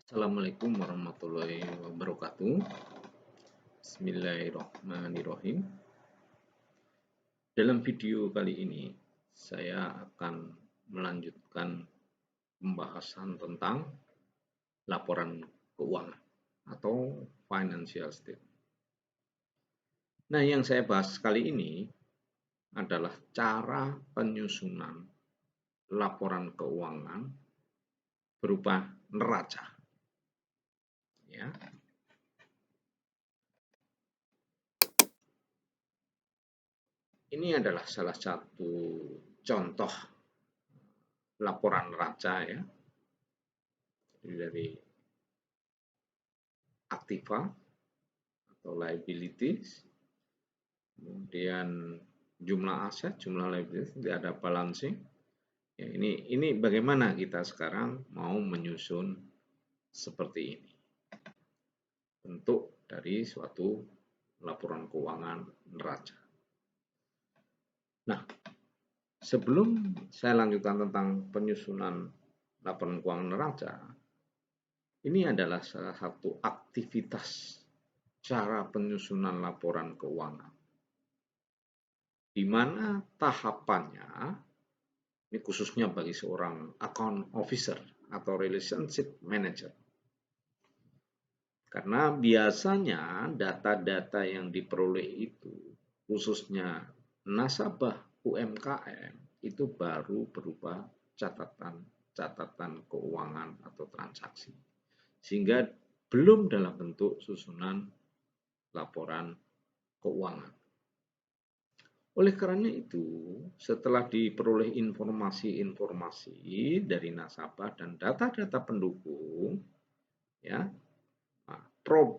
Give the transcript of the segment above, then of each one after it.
Assalamualaikum warahmatullahi wabarakatuh. Bismillahirrahmanirrahim. Dalam video kali ini, saya akan melanjutkan pembahasan tentang laporan keuangan atau financial statement. Nah, yang saya bahas kali ini adalah cara penyusunan laporan keuangan berupa neraca. Ya. Ini adalah salah satu contoh laporan neraca ya. Dari aktiva atau liabilities, kemudian jumlah aset, jumlah liabilities, tidak ada balancing. Ya, ini bagaimana kita sekarang mau menyusun seperti ini. Bentuk dari suatu laporan keuangan neraca. Nah, sebelum saya lanjutkan tentang penyusunan laporan keuangan neraca, ini adalah salah satu aktivitas cara penyusunan laporan keuangan, di mana tahapannya, ini khususnya bagi seorang account officer atau relationship manager. Karena biasanya data-data yang diperoleh itu, khususnya nasabah UMKM, itu baru berupa catatan keuangan atau transaksi. Sehingga belum dalam bentuk susunan laporan keuangan. Oleh karena itu, setelah diperoleh informasi-informasi dari nasabah dan data-data pendukung, ya,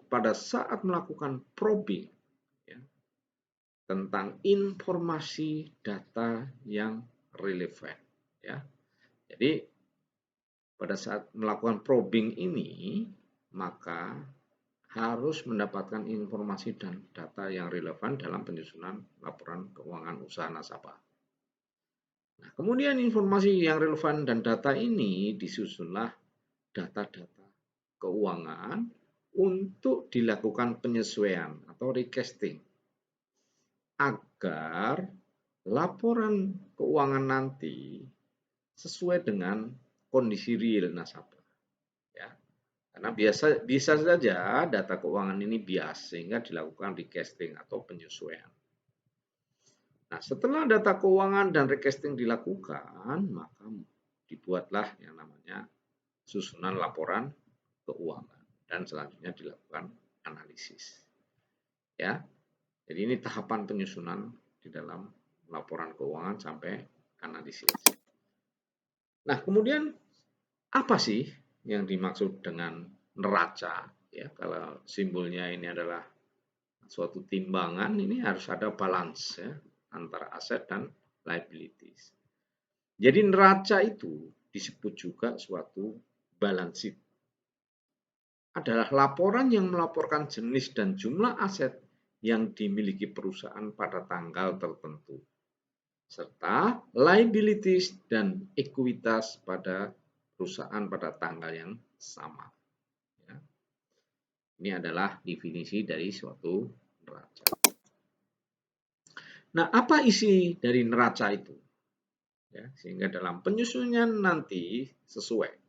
pada saat melakukan probing ya, tentang informasi data yang relevan, ya. Jadi pada saat melakukan probing ini, maka harus mendapatkan informasi dan data yang relevan dalam penyusunan laporan keuangan usaha nasabah. Nah, kemudian informasi yang relevan dan data ini disusunlah data-data keuangan untuk dilakukan penyesuaian atau recasting agar laporan keuangan nanti sesuai dengan kondisi real nasabah. Ya. Karena bisa saja data keuangan ini bias sehingga dilakukan recasting atau penyesuaian. Nah, setelah data keuangan dan recasting dilakukan, maka dibuatlah yang namanya susunan laporan keuangan dan selanjutnya dilakukan analisis. Ya. Jadi ini tahapan penyusunan di dalam laporan keuangan sampai analisis. Nah, kemudian apa sih yang dimaksud dengan neraca? Ya, kalau simbolnya ini adalah suatu timbangan, ini harus ada balance ya, antara aset dan liabilities. Jadi neraca itu disebut juga suatu balance sheet. Adalah laporan yang melaporkan jenis dan jumlah aset yang dimiliki perusahaan pada tanggal tertentu, serta liabilities dan ekuitas pada perusahaan pada tanggal yang sama. Ya. Ini adalah definisi dari suatu neraca. Nah, apa isi dari neraca itu? Ya, sehingga dalam penyusunan nanti sesuai.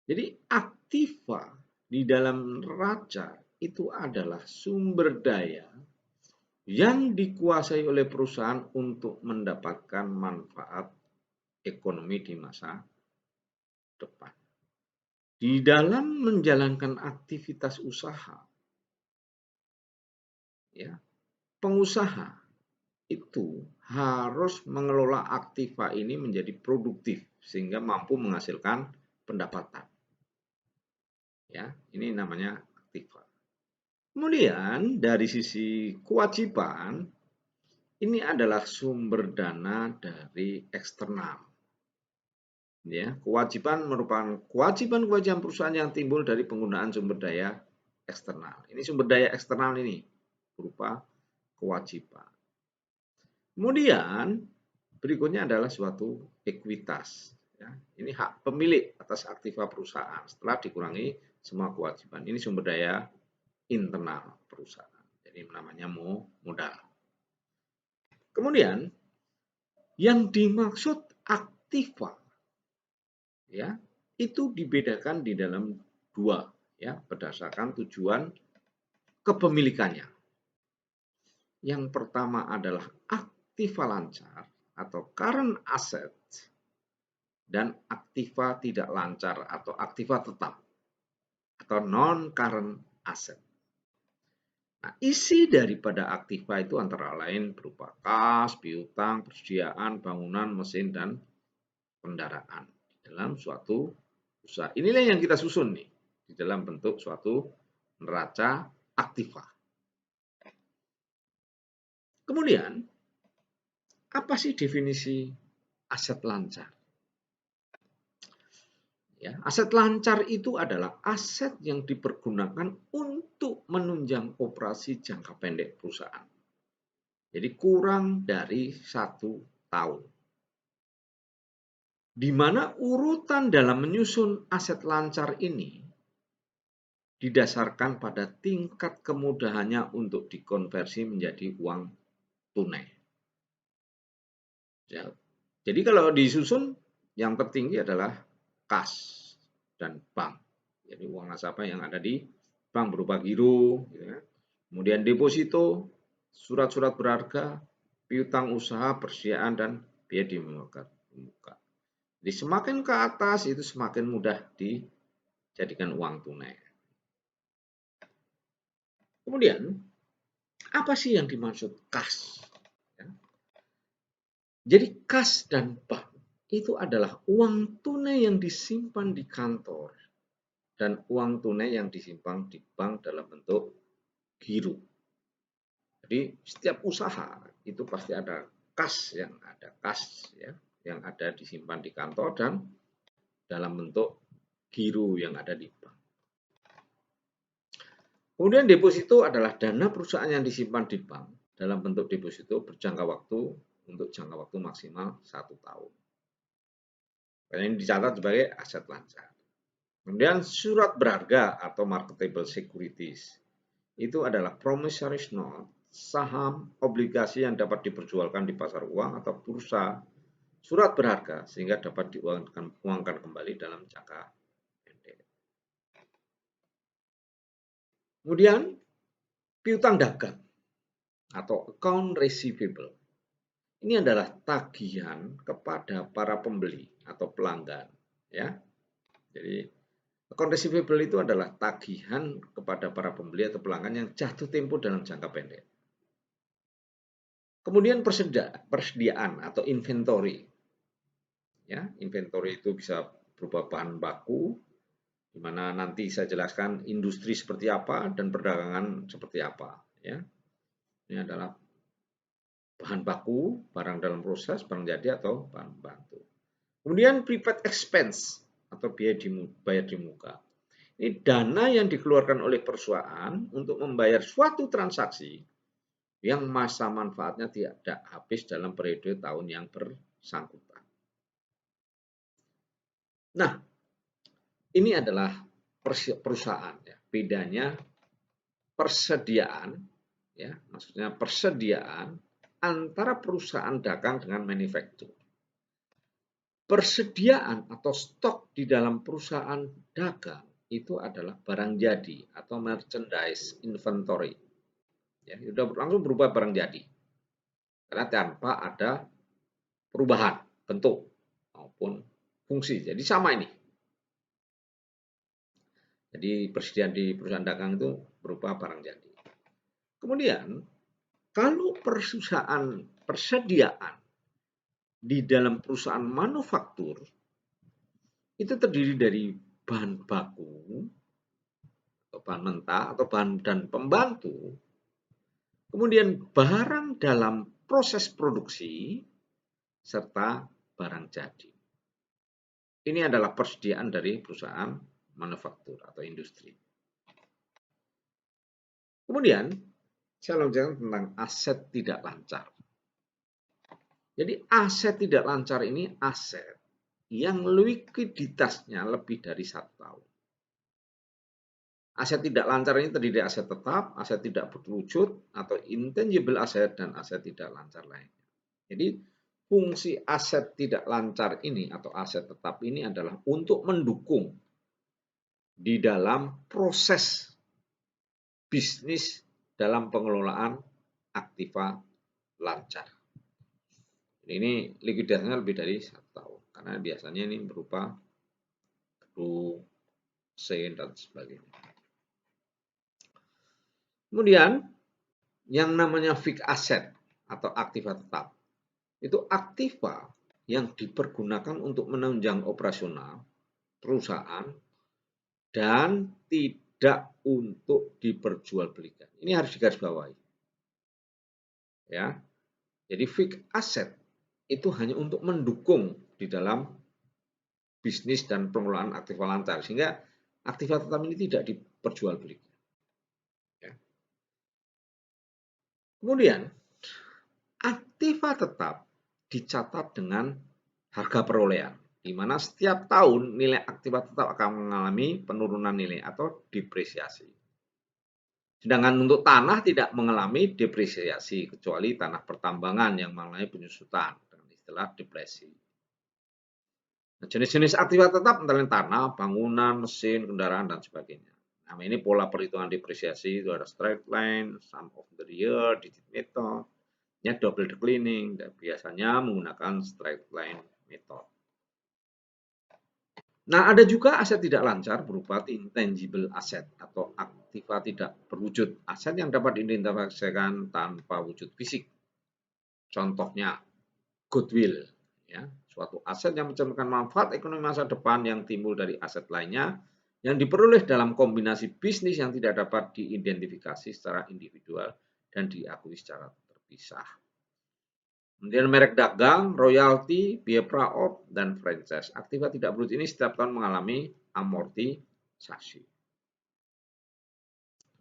Jadi aktiva di dalam neraca itu adalah sumber daya yang dikuasai oleh perusahaan untuk mendapatkan manfaat ekonomi di masa depan. Di dalam menjalankan aktivitas usaha, ya, pengusaha itu harus mengelola aktiva ini menjadi produktif sehingga mampu menghasilkan pendapatan. Ya, ini namanya aktiva. Kemudian dari sisi kewajiban, ini adalah sumber dana dari eksternal. Ya, kewajiban merupakan kewajiban-kewajiban perusahaan yang timbul dari penggunaan sumber daya eksternal. Ini sumber daya eksternal ini berupa kewajiban. Kemudian berikutnya adalah suatu ekuitas. Ya, ini hak pemilik atas aktiva perusahaan setelah dikurangi semua kewajiban. Ini sumber daya internal perusahaan. Jadi namanya modal. Kemudian yang dimaksud aktiva ya, itu dibedakan di dalam dua ya, berdasarkan tujuan kepemilikannya. Yang pertama adalah aktiva lancar atau current asset dan aktiva tidak lancar atau aktiva tetap atau non-current asset. Nah, isi daripada aktiva itu antara lain berupa kas, piutang, persediaan, bangunan, mesin, dan kendaraan di dalam suatu usaha. Inilah yang kita susun nih di dalam bentuk suatu neraca aktiva. Kemudian, apa sih definisi aset lancar? Ya, aset lancar itu adalah aset yang dipergunakan untuk menunjang operasi jangka pendek perusahaan. Jadi kurang dari 1 tahun. Di mana urutan dalam menyusun aset lancar ini didasarkan pada tingkat kemudahannya untuk dikonversi menjadi uang tunai. Ya. Jadi kalau disusun yang tertinggi adalah kas dan bank. Jadi uang nasabah yang ada di bank berupa giro, gitu ya. Kemudian deposito, surat-surat berharga, piutang usaha, persediaan, dan biaya di muka. Jadi semakin ke atas itu semakin mudah dijadikan uang tunai. Kemudian, apa sih yang dimaksud kas? Jadi kas dan bank itu adalah uang tunai yang disimpan di kantor dan uang tunai yang disimpan di bank dalam bentuk giro. Jadi setiap usaha itu pasti ada kas ya, yang ada disimpan di kantor dan dalam bentuk giro yang ada di bank. Kemudian deposito adalah dana perusahaan yang disimpan di bank dalam bentuk deposito berjangka waktu untuk jangka waktu maksimal 1 tahun. Karena ini dicatat sebagai aset lancar. Kemudian surat berharga atau marketable securities itu adalah promissory note, saham, obligasi yang dapat diperjualkan di pasar uang atau bursa, surat berharga sehingga dapat diuangkan kembali dalam jangka pendek. Kemudian piutang dagang atau account receivable. Ini adalah tagihan kepada para pembeli atau pelanggan, ya. Jadi account receivable itu adalah tagihan kepada para pembeli atau pelanggan yang jatuh tempo dalam jangka pendek. Kemudian persediaan atau inventory. Ya, inventory itu bisa berupa bahan baku, di mana nanti saya jelaskan industri seperti apa dan perdagangan seperti apa. Ya, ini adalah bahan baku, barang dalam proses, barang jadi atau bahan bantu. Kemudian prepaid expense atau bayar di muka. Ini dana yang dikeluarkan oleh perusahaan untuk membayar suatu transaksi yang masa manfaatnya tidak habis dalam periode tahun yang bersangkutan. Nah, ini adalah perusahaan ya. Bedanya persediaan ya, maksudnya persediaan antara perusahaan dagang dengan manufaktur. Persediaan atau stok di dalam perusahaan dagang itu adalah barang jadi atau merchandise inventory. Ya, sudah langsung berubah barang jadi. Karena tanpa ada perubahan bentuk maupun fungsi. Jadi sama ini. Jadi persediaan di perusahaan dagang itu berupa barang jadi. Kemudian kalau persediaan di dalam perusahaan manufaktur itu terdiri dari bahan baku, atau bahan mentah, atau bahan dan pembantu, kemudian barang dalam proses produksi, serta barang jadi. Ini adalah persediaan dari perusahaan manufaktur atau industri. Kemudian, saya lanjutkan tentang aset tidak lancar. Jadi aset tidak lancar ini aset yang likuiditasnya lebih dari 1 tahun. Aset tidak lancar ini terdiri dari aset tetap, aset tidak berwujud, atau intangible aset, dan aset tidak lancar lainnya. Jadi fungsi aset tidak lancar ini atau aset tetap ini adalah untuk mendukung di dalam proses bisnis dalam pengelolaan aktiva lancar. Ini likuiditasnya lebih dari 1 tahun karena biasanya ini berupa gedung, mesin, dan sebagainya. Kemudian yang namanya fixed asset atau aktiva tetap itu aktiva yang dipergunakan untuk menunjang operasional perusahaan dan tidak untuk diperjualbelikan. Ini harus digarisbawahi. Ya. Jadi fixed asset itu hanya untuk mendukung di dalam bisnis dan pengelolaan aktiva lancar sehingga aktiva tetap ini tidak diperjualbelikan. Ya. Kemudian aktiva tetap dicatat dengan harga perolehan, di mana setiap tahun nilai aktiva tetap akan mengalami penurunan nilai atau depresiasi. Sedangkan untuk tanah tidak mengalami depresiasi, kecuali tanah pertambangan yang mengalami penyusutan dengan istilah depresi. Nah, jenis-jenis aktiva tetap antara tanah, bangunan, mesin, kendaraan, dan sebagainya. Nah, ini pola perhitungan depresiasi itu ada straight line, sum of the year, digit method, ya double declining, dan biasanya menggunakan straight line method. Nah, ada juga aset tidak lancar berupa intangible asset atau aktiva tidak berwujud, aset yang dapat diidentifikasikan tanpa wujud fisik. Contohnya goodwill, ya, suatu aset yang mencerminkan manfaat ekonomi masa depan yang timbul dari aset lainnya yang diperoleh dalam kombinasi bisnis yang tidak dapat diidentifikasi secara individual dan diakui secara terpisah. Kemudian merek dagang, royalti, biaya praop, dan franchise. Aktiva tidak berwujud ini setiap tahun mengalami amortisasi.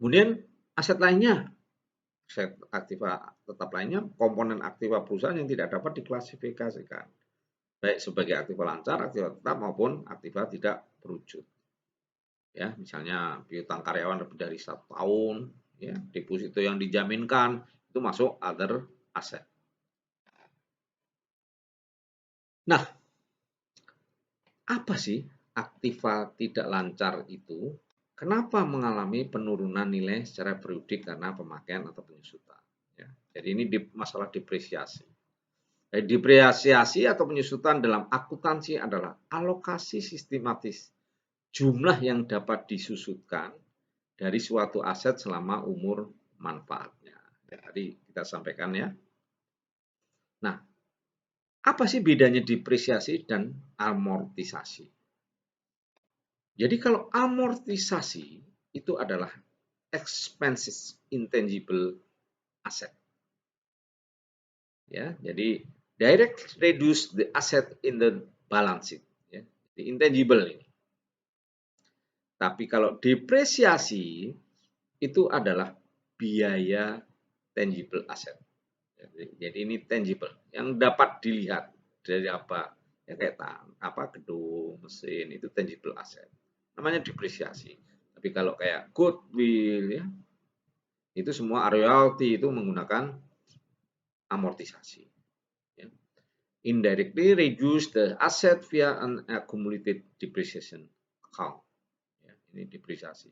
Kemudian aset lainnya, aset aktiva tetap lainnya, komponen aktiva perusahaan yang tidak dapat diklasifikasikan, baik sebagai aktiva lancar, aktiva tetap, maupun aktiva tidak berwujud. Ya, misalnya piutang karyawan lebih dari 1 tahun, ya, deposito yang dijaminkan, itu masuk other asset. Nah, apa sih aktiva tidak lancar itu? Kenapa mengalami penurunan nilai secara periodik karena pemakaian atau penyusutan? Ya, jadi ini masalah depresiasi. Depresiasi atau penyusutan dalam akuntansi adalah alokasi sistematis jumlah yang dapat disusutkan dari suatu aset selama umur manfaatnya. Ya, tadi kita sampaikan ya. Nah, apa sih bedanya depresiasi dan amortisasi? Jadi kalau amortisasi itu adalah expenses intangible asset. Ya, jadi direct reduce the asset in the balance sheet. Ya, the intangible ini. Tapi kalau depresiasi itu adalah biaya tangible asset. Jadi ini tangible yang dapat dilihat dari apa? Ya kayak gedung, mesin itu tangible asset. Namanya depresiasi. Tapi kalau kayak goodwill ya, itu semua royalty itu menggunakan amortisasi. Ya. Indirectly reduce the asset via an accumulated depreciation account. Ya, ini depresiasi.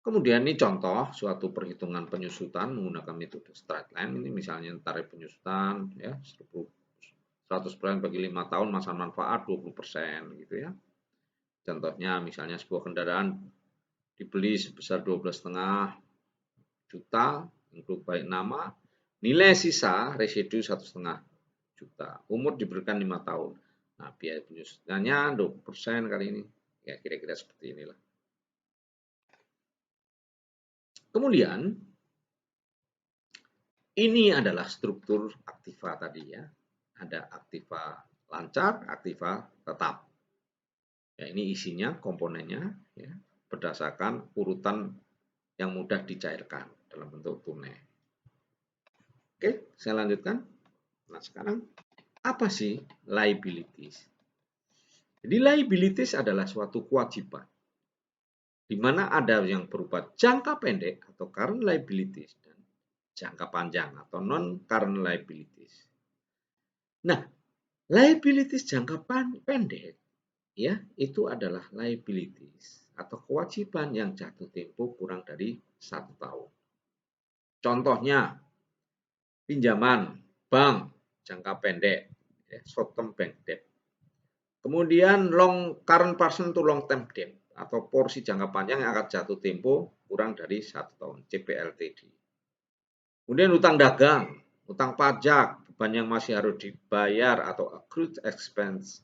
Kemudian ini contoh suatu perhitungan penyusutan menggunakan metode straight line. Ini misalnya tarif penyusutan ya 100% bagi 5 tahun masa manfaat 20% gitu ya. Contohnya misalnya sebuah kendaraan dibeli sebesar 12,5 juta include baik nama, nilai sisa residu 1,5 juta. Umur diberikan 5 tahun. Nah, biaya penyusutannya 20% kali ini. Ya kira-kira seperti inilah. Kemudian, ini adalah struktur aktiva tadi ya. Ada aktiva lancar, aktiva tetap. Ya, ini isinya, komponennya ya, berdasarkan urutan yang mudah dicairkan dalam bentuk tunai. Oke, saya lanjutkan. Nah, sekarang Apa sih liabilities? Jadi liabilities adalah suatu kewajiban di mana ada yang berupa jangka pendek atau current liabilities dan jangka panjang atau non-current liabilities. Nah, liabilities jangka pendek ya itu adalah liabilities atau kewajiban yang jatuh tempo kurang dari 1 tahun. Contohnya pinjaman bank jangka pendek, ya, short term bank debt. Kemudian long current portion to long term debt atau porsi jangka panjang yang akan jatuh tempo kurang dari 1 tahun, CPLTD. Kemudian utang dagang, utang pajak, beban yang masih harus dibayar atau accrued expense,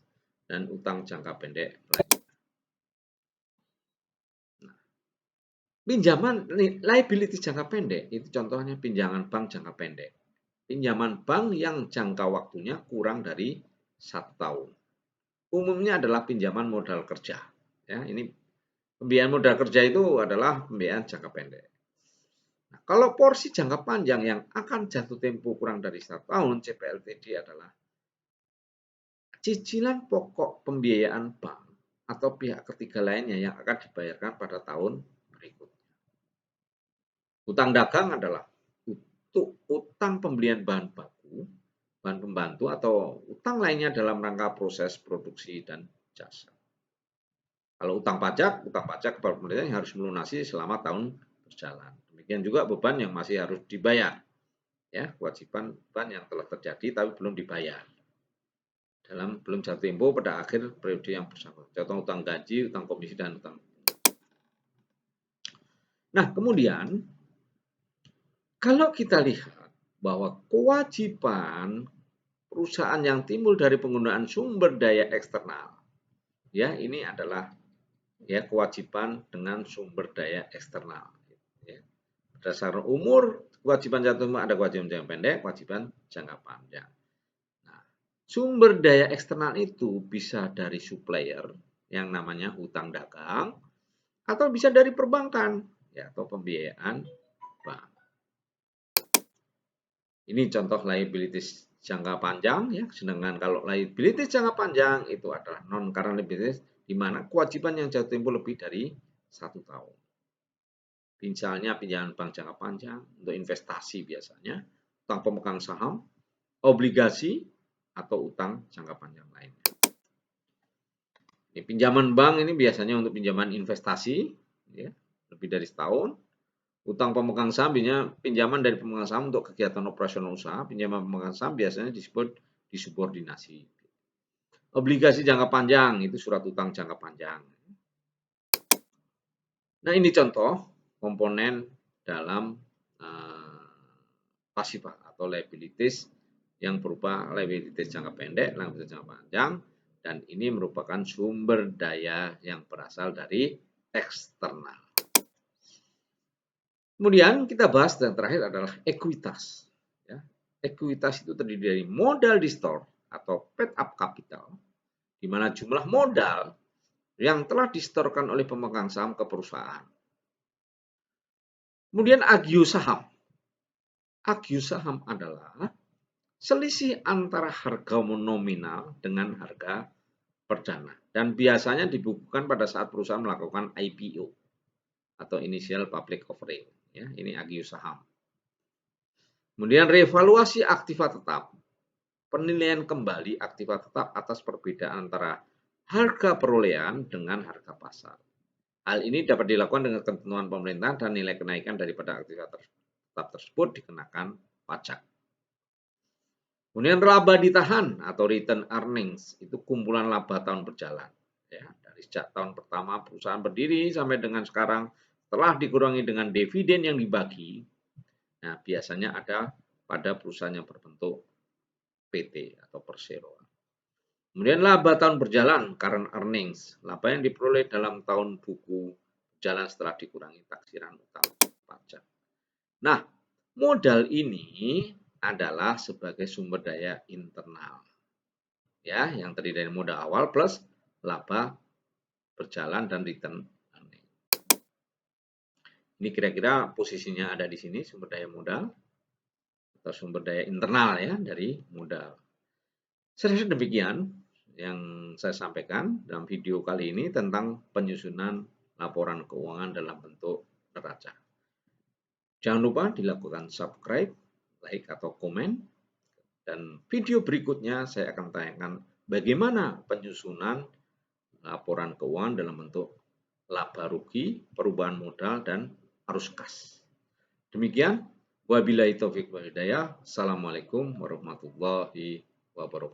dan utang jangka pendek lainnya. Nah, pinjaman liability jangka pendek itu contohnya pinjaman bank jangka pendek. Pinjaman bank yang jangka waktunya kurang dari 1 tahun. Umumnya adalah pinjaman modal kerja. Ya, ini pembiayaan modal kerja itu adalah pembiayaan jangka pendek. Nah, kalau porsi jangka panjang yang akan jatuh tempo kurang dari 1 tahun, CPLTD adalah cicilan pokok pembiayaan bank atau pihak ketiga lainnya yang akan dibayarkan pada tahun berikutnya. Utang dagang adalah untuk utang pembelian bahan baku, bahan pembantu, atau utang lainnya dalam rangka proses produksi dan jasa. Kalau utang pajak kepada pemerintah yang harus melunasi selama tahun berjalan. Demikian juga beban yang masih harus dibayar. Ya, kewajiban beban yang telah terjadi tapi belum dibayar. Belum jatuh tempo pada akhir periode yang bersangkutan. Contoh utang gaji, utang komisi, dan utang. Nah, kemudian kalau kita lihat bahwa kewajiban perusahaan yang timbul dari penggunaan sumber daya eksternal, ya ini adalah ya kewajiban dengan sumber daya eksternal. Ya. Berdasarkan umur, kewajiban jatuh tempo ada kewajiban jangka pendek, kewajiban jangka panjang. Sumber daya eksternal itu bisa dari supplier yang namanya hutang dagang atau bisa dari perbankan ya atau pembiayaan bank. Ini contoh liabilities jangka panjang ya, sedangkan kalau liabilities jangka panjang itu adalah non current liabilities di mana kewajiban yang jatuh tempo lebih dari 1 tahun. Misalnya pinjaman bank jangka panjang untuk investasi biasanya, utang pemegang saham, obligasi, atau utang jangka panjang lainnya. Pinjaman bank ini biasanya untuk pinjaman investasi, ya, lebih dari setahun. Utang pemegang saham biasanya pinjaman dari pemegang saham untuk kegiatan operasional usaha. Pinjaman pemegang saham biasanya disebut disubordinasi. Obligasi jangka panjang itu surat utang jangka panjang. Nah ini contoh komponen dalam pasif atau liabilities yang berupa liabilities jangka pendek, liabilities jangka panjang, dan ini merupakan sumber daya yang berasal dari eksternal. Kemudian kita bahas yang terakhir adalah ekuitas. Ya. Ekuitas itu terdiri dari modal di store atau paid up capital, di mana jumlah modal yang telah distorkan oleh pemegang saham ke perusahaan. Kemudian agio saham. Agio saham adalah selisih antara harga nominal dengan harga perdana dan biasanya dibukukan pada saat perusahaan melakukan IPO atau initial public offering. Ya, ini agio saham. Kemudian revaluasi aktiva tetap, penilaian kembali aktiva tetap atas perbedaan antara harga perolehan dengan harga pasar. Hal ini dapat dilakukan dengan ketentuan pemerintah dan nilai kenaikan daripada aktiva tetap tersebut dikenakan pajak. Kemudian laba ditahan atau return earnings itu kumpulan laba tahun berjalan. Ya, dari sejak tahun pertama perusahaan berdiri sampai dengan sekarang telah dikurangi dengan dividen yang dibagi. Nah, biasanya ada pada perusahaan yang berbentuk PT atau perseroan. Kemudian laba tahun berjalan, current earnings, laba yang diperoleh dalam tahun buku berjalan setelah dikurangi taksiran utang pajak. Nah, modal ini adalah sebagai sumber daya internal. Ya, yang terdiri dari modal awal plus laba berjalan dan return. Ini kira-kira posisinya ada di sini sumber daya modal atau sumber daya internal ya dari modal. Saya rasa demikian yang saya sampaikan dalam video kali ini tentang penyusunan laporan keuangan dalam bentuk neraca. Jangan lupa dilakukan subscribe, like, atau komen. Dan video berikutnya saya akan tanyakan bagaimana penyusunan laporan keuangan dalam bentuk laba rugi, perubahan modal, dan arus kas. Demikian, wabillahi taufiq wal hidayah. Assalamualaikum warahmatullahi wabarakatuh.